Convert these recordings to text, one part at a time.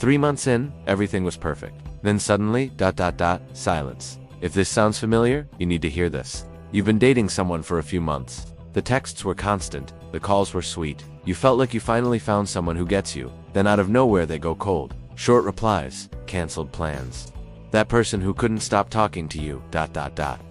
3 months in, everything was perfect. Then suddenly, silence. If this sounds familiar, you need to hear this. You've been dating someone for a few months. The texts were constant, the calls were sweet. You felt like you finally found someone who gets you. Then out of nowhere they go cold. Short replies, canceled plans. That person who couldn't stop talking to you,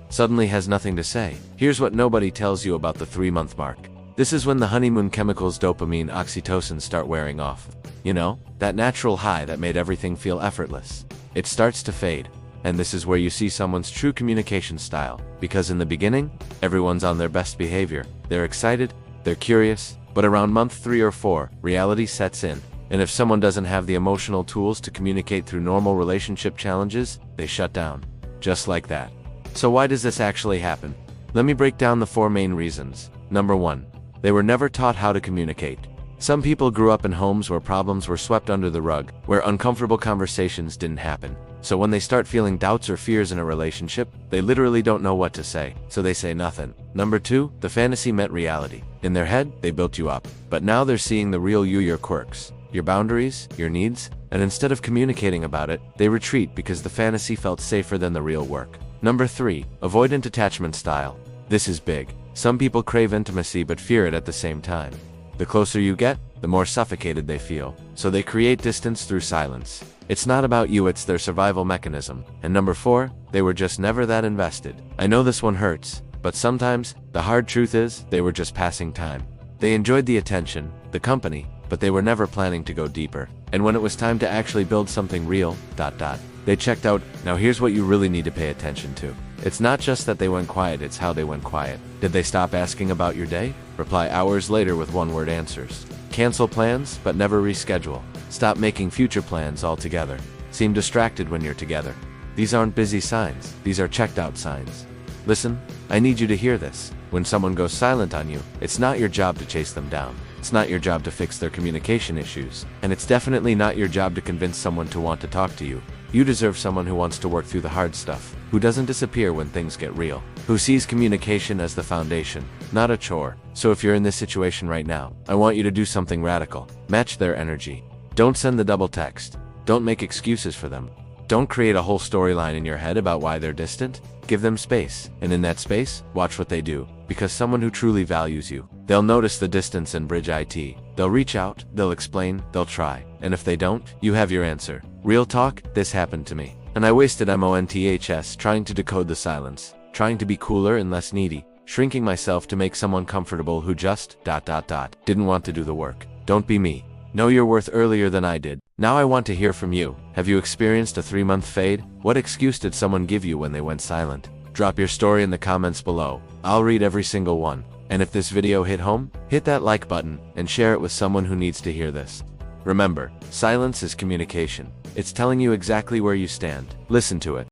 suddenly has nothing to say. Here's what nobody tells you about the 3-month mark. This is when the honeymoon chemicals dopamine, oxytocin start wearing off. You know, that natural high that made everything feel effortless. It starts to fade. And this is where you see someone's true communication style. Because in the beginning, everyone's on their best behavior. They're excited, they're curious, but around month 3 or 4, reality sets in. And if someone doesn't have the emotional tools to communicate through normal relationship challenges, they shut down. Just like that. So why does this actually happen? Let me break down the 4 main reasons. Number 1. They were never taught how to communicate. Some people grew up in homes where problems were swept under the rug, where uncomfortable conversations didn't happen. So when they start feeling doubts or fears in a relationship, they literally don't know what to say, so they say nothing. Number 2, the fantasy met reality. In their head, they built you up. But now they're seeing the real you, your quirks, your boundaries, your needs, and instead of communicating about it, they retreat because the fantasy felt safer than the real work. Number 3, avoidant attachment style. This is big. Some people crave intimacy but fear it at the same time. The closer you get, the more suffocated they feel, so they create distance through silence. It's not about you, it's their survival mechanism. And number 4, they were just never that invested. I know this one hurts, but sometimes, the hard truth is, they were just passing time. They enjoyed the attention, the company, but they were never planning to go deeper. And when it was time to actually build something real, they checked out. Now here's what you really need to pay attention to. It's not just that they went quiet, it's how they went quiet. Did they stop asking about your day? Reply hours later with one-word answers. Cancel plans, but never reschedule. Stop making future plans altogether. Seem distracted when you're together. These aren't busy signs, these are checked out signs. Listen, I need you to hear this. When someone goes silent on you, it's not your job to chase them down. It's not your job to fix their communication issues. And it's definitely not your job to convince someone to want to talk to you. You deserve someone who wants to work through the hard stuff, who doesn't disappear when things get real, who sees communication as the foundation, not a chore. So if you're in this situation right now, I want you to do something radical. Match their energy. Don't send the double text. Don't make excuses for them. Don't create a whole storyline in your head about why they're distant. Give them space, and in that space, watch what they do. Because someone who truly values you, they'll notice the distance and bridge it. They'll reach out, they'll explain, they'll try. And if they don't, you have your answer. Real talk, this happened to me. And I wasted months trying to decode the silence, trying to be cooler and less needy, shrinking myself to make someone comfortable who just, didn't want to do the work. Don't be me. Know your worth earlier than I did. Now I want to hear from you. Have you experienced a 3-month fade? What excuse did someone give you when they went silent? Drop your story in the comments below. I'll read every single one. And if this video hit home, hit that like button and share it with someone who needs to hear this. Remember, silence is communication. It's telling you exactly where you stand. Listen to it.